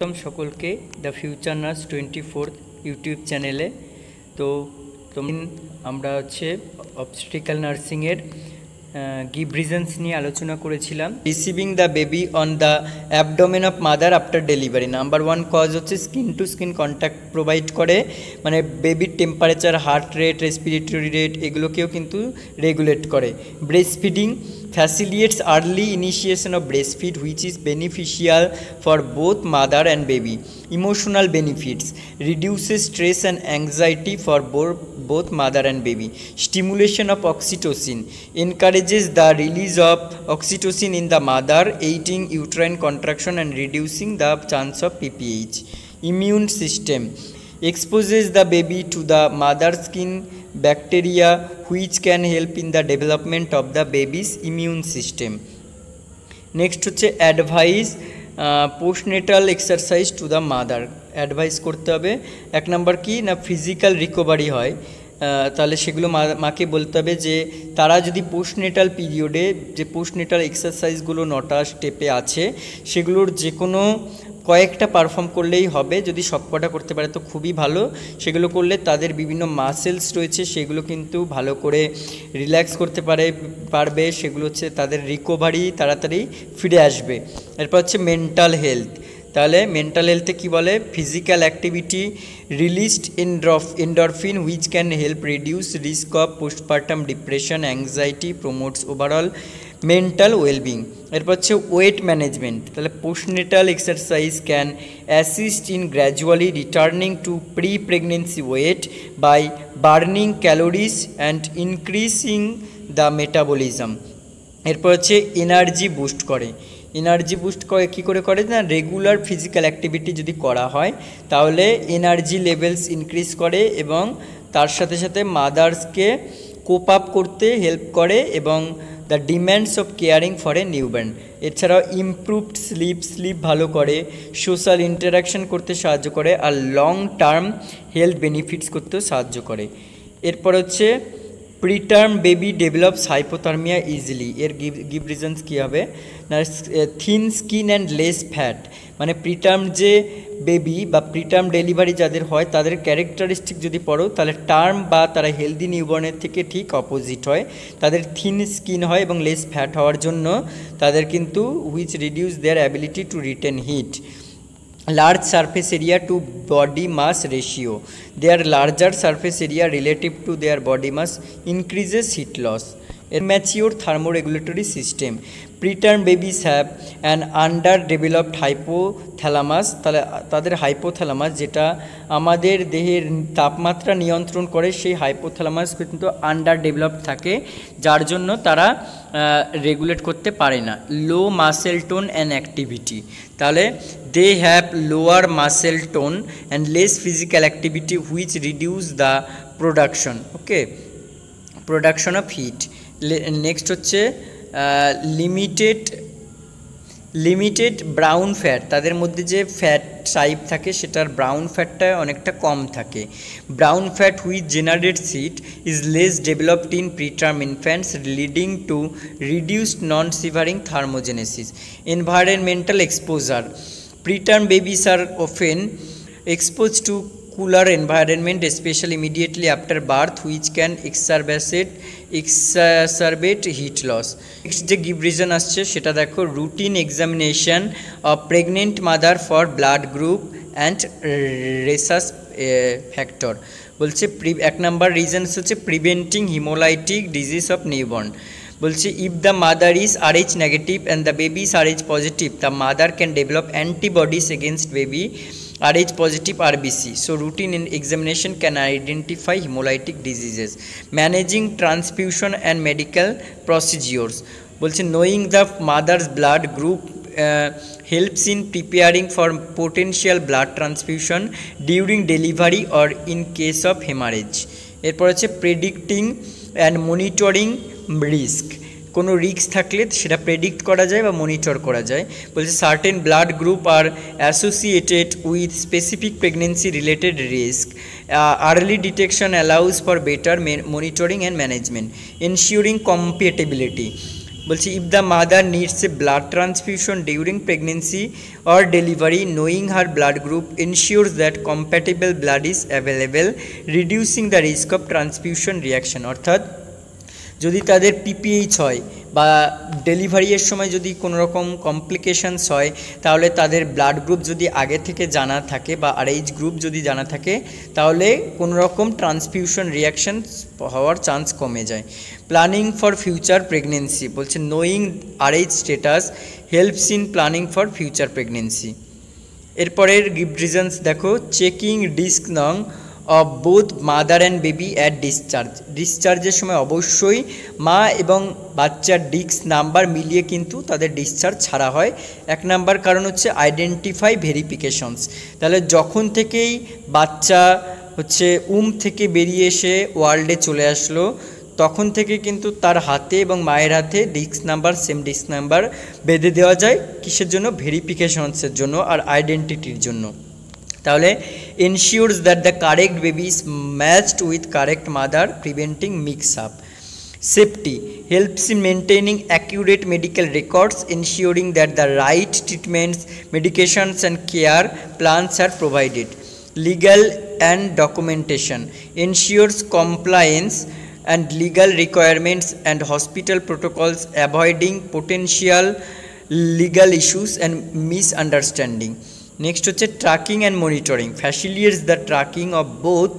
প্রথম সকলকে the future nurse 24 YouTube চ্যানেলে। তো আমরা অবস্টেট্রিক্যাল নার্সিংয়ের গিভ রিজনস নিয়ে আলোচনা করেছিলাম। Receiving the baby on the abdomen of mother after delivery. Number 1 cause হচ্ছে skin to skin contact provide করে, মানে বেবির temperature, heart rate, respiratory rate এগুলোকেও কিন্তু রেগুলেট করে। Breast feeding facilitates early initiation of breastfeed, which is beneficial for both mother and baby. Emotional benefits: reduces stress and anxiety for both mother and baby. Stimulation of oxytocin encourages the release of oxytocin in the mother, aiding uterine contraction and reducing the chance of PPH. Immune system exposes the baby to the mother's skin bacteria, which can help in the development of the baby's immune system. Next হচ্ছে advice postnatal exercise to the mother. Advice করতে হবে। 1 নম্বর কি না, physical recovery হয়, তাহলে সেগুলো মাকে বলতে হবে যে তারা যদি পোস্টনেটাল পিরিয়ডে যে পোস্টনেটাল এক্সারসাইজগুলো 9টা স্টেপে আছে সেগুলোর যে কোনো কয়েকটা পারফর্ম করলেই হবে। যদি সবকটা করতে পারে তো খুবই ভালো। সেগুলো করলে তাদের বিভিন্ন মাসেলস রয়েছে সেগুলো কিন্তু ভালো করে রিল্যাক্স করতে পারবে। সেগুলো হচ্ছে তাদের রিকভারি তাড়াতাড়ি ফিরে আসবে। এরপর হচ্ছে মেন্টাল হেলথ। তাহলে মেন্টাল হেলথে কী বলে, physical activity released endorphin which can help reduce risk of postpartum depression, anxiety, promotes overall mental wellbeing. এরপর হচ্ছে ওয়েট ম্যানেজমেন্ট। তাহলে postnatal exercise can assist in gradually returning to pre pregnancy weight by burning calories and increasing the metabolism. এরপর হচ্ছে energy boost করে। Energy boost করে কী করে করে না, রেগুলার ফিজিক্যাল অ্যাক্টিভিটি যদি করা হয় তাহলে এনার্জি লেভেলস ইনক্রিজ করে এবং তার সাথে সাথে মাদার্সকে কোপ আপ করতে হেল্প করে এবং the demands of caring for a newborn. এছাড়াও ইমপ্রুভড স্লিপ ভালো করে, সোশ্যাল ইন্টারাকশন করতে সাহায্য করে আর লং টার্ম হেলথ বেনিফিটস করতেও সাহায্য করে। এরপর হচ্ছে preterm baby develops hypothermia easily. এর গিভ রিজনস কী হবে না, thin skin and less fat. মানে প্রিটার্ম যে বেবি বা প্রিটার্ম ডেলিভারি যাদের হয় তাদের ক্যারেক্টারিস্টিক যদি পড়ো তাহলে টার্ম বা তারা হেলদি নিউবর্নের থেকে ঠিক অপোজিট হয়। তাদের থিন স্কিন হয় এবং লেস ফ্যাট হওয়ার জন্য তাদের কিন্তু which reduce their ability to retain heat. Large surface area to body mass ratio. Their larger surface area relative to their body mass increases heat loss. Mature thermoregulatory system. Preterm babies have an under developed hypothalamus. তাহলে তাদের hypothalamus যেটা আমাদের দেহের তাপমাত্রা নিয়ন্ত্রণ করে সেই hypothalamus কিন্তু আন্ডার ডেভেলপড থাকে, যার জন্য তারা রেগুলেট করতে পারে না। লো মাসেল টোন অ্যান্ড অ্যাক্টিভিটি। তাহলে they have lower muscle tone and less physical activity which reduce the production of heat. Next হচ্ছে লিমিটেড ব্রাউন ফ্যাট। তাদের মধ্যে যে ফ্যাট টাইপ থাকে সেটার ব্রাউন ফ্যাটটা অনেকটা কম থাকে। Brown fat which generates heat is less developed in preterm infants leading to reduced non shivering thermogenesis. Environmental exposure. Preterm babies are often exposed to cooler environment, especially immediately after birth, which can exacerbate heat loss. Next যে give reason আসছে সেটা দেখো, routine examination of pregnant mother for blood group and rhesus factor. বলছে 1 number reasons হচ্ছে preventing haemolytic disease of newborn. বলছে if the mother is RH negative and the baby is RH positive, the mother can develop antibodies against baby RH positive RBC. So routine examination can identify haemolytic diseases. Managing transfusion and medical procedures. বলছে knowing the mother's blood group helps in preparing for potential blood transfusion during delivery or in case of hemorrhage. এরপর হচ্ছে predicting and monitoring risk. কোনো risk থাকলে সেটা predict করা যায় বা monitor করা যায়। বলছে certain blood group are associated with specific pregnancy related risk. Early detection allows for better monitoring and management. Ensuring compatibility. বলছি if the mother needs a blood transfusion during pregnancy or delivery, knowing her blood group ensures that compatible blood is available, reducing the risk of transfusion reaction. অর্থাৎ যদি তাদের PPH হয় বা ডেলিভারির সময় যদি কোনো রকম কমপ্লিকেশানস হয়, তাহলে তাদের ব্লাড গ্রুপ যদি আগে থেকে জানা থাকে বা আরএইচ গ্রুপ যদি জানা থাকে, তাহলে কোনো রকম ট্রান্সফিউশন রিয়াকশন হওয়ার চান্স কমে যায়। প্ল্যানিং ফর ফিউচার প্রেগনেন্সি, বলছে knowing RH status helps in planning for future pregnancy. এরপরের গিফট রিজনস দেখো, চেকিং ডিস্ক নং of both mother and baby at discharge. ডিসচার্জের সময় অবশ্যই মা এবং বাচ্চার ডিস্ক নাম্বার মিলিয়ে কিন্তু তাদের ডিসচার্জ ছাড়া হয়। 1 নাম্বার কারণ হচ্ছে আইডেন্টিফাই ভেরিফিকেশনস। তাহলে যখন থেকেই বাচ্চা হচ্ছে থেকে বেরিয়ে এসে ওয়ার্ল্ডে চলে আসলো, তখন থেকে কিন্তু তার হাতে এবং মায়ের হাতে disc number, same disc number বেঁধে দেওয়া যায়। কিসের জন্য? ভেরিফিকেশনসের জন্য আর আইডেন্টিটির জন্য। তাহলে ensures that the correct baby is matched with correct mother, preventing mix up. Safety helps in maintaining accurate medical records, ensuring that the right treatments, medications and care plans are provided. Legal and documentation ensures compliance and legal requirements and hospital protocols, avoiding potential legal issues and misunderstanding. Next হচ্ছে tracking and monitoring, facilitates the tracking of both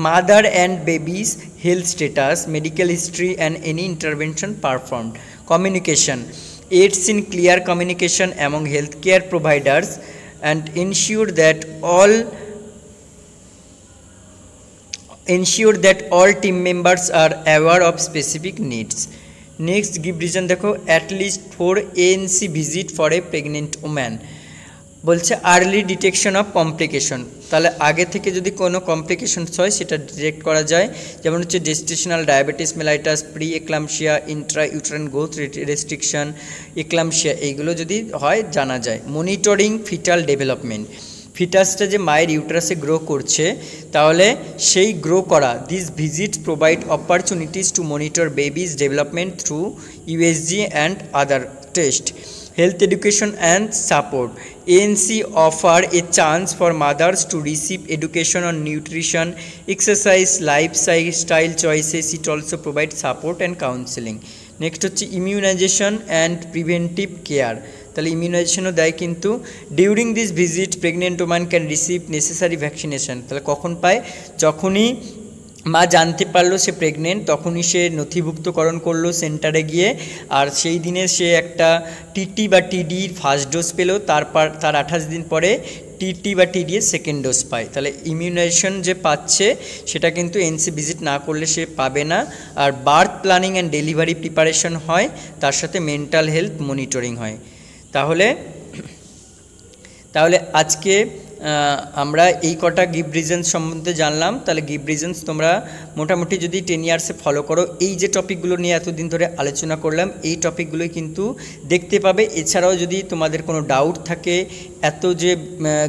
mother and baby's health status, medical history and any intervention performed. Communication aids in clear communication among healthcare providers and ensure that all team members are aware of specific needs. Next give reason দেখো, at least 4 ANC visit for a pregnant woman। বলছে early detection of complication, তাহলে আগে থেকে যদি কোনো complications হয় সেটা detect করা যায়। যেমন হচ্ছে gestational diabetes mellitus, pre eclampsia, Intra uterine growth restriction, eclampsia, এইগুলো যদি হয় জানা যায়। মনিটরিং ফিটাল ডেভেলপমেন্ট, ফিটাসটা যে মায়ের ইউটারাসে গ্রো করছে, তাহলে সেই গ্রো করা, this visit provide opportunities two monitor babies development through USG and other test. Health education and support, ANC offer a chance for mothers to receive education on nutrition, exercise, lifestyle choices. It also provides support and counseling. Next হচ্ছে immunization and preventive care, তাহলে ইমিউনাইজেশনও দেয় কিন্তু। During this visit pregnant woman can receive necessary vaccination, তাহলে কখন পায়? যখনই মা জানতে পারলো সে প্রেগনেন্ট, তখনই সে নথিভুক্তকরণ করলো সেন্টারে গিয়ে, আর সেই দিনে সে একটা টিটি বা টিডির ফার্স্ট ডোজ পেলো, তার 28 দিন পরে টিটি বা টিডির সেকেন্ড ডোজ পায়। তাহলে ইমিউনাইজেশন যে পাচ্ছে সেটা কিন্তু এনসি ভিজিট না করলে সে পাবে না। আর birth planning and delivery preparation হয়, তার সাথে মেন্টাল হেলথ মনিটরিং হয়। তাহলে আজকে আমরা এই কটা গিভ রিজনস সম্বন্ধে জানলাম। তাহলে গিভ রিজনস তোমরা মোটামুটি যদি 10 ইয়ার্সে ফলো করো, এই যে টপিকগুলো নিয়ে এতদিন ধরে আলোচনা করলাম, এই টপিকগুলোই কিন্তু দেখতে পাবে। এছাড়াও যদি তোমাদের কোনো ডাউট থাকে এত যে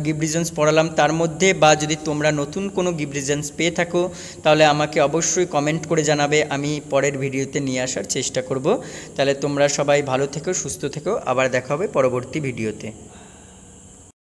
গিভ রিজনস পড়ালাম তার মধ্যে, বা যদি তোমরা নতুন কোনো গিভ রিজনস পেয়ে থাকো, তাহলে আমাকে অবশ্যই কমেন্ট করে জানাবে, আমি পরের ভিডিওতে নিয়ে আসার চেষ্টা করব। তাহলে তোমরা সবাই ভালো থেকো, সুস্থ থেকো, আবার দেখা হবে পরবর্তী ভিডিওতে।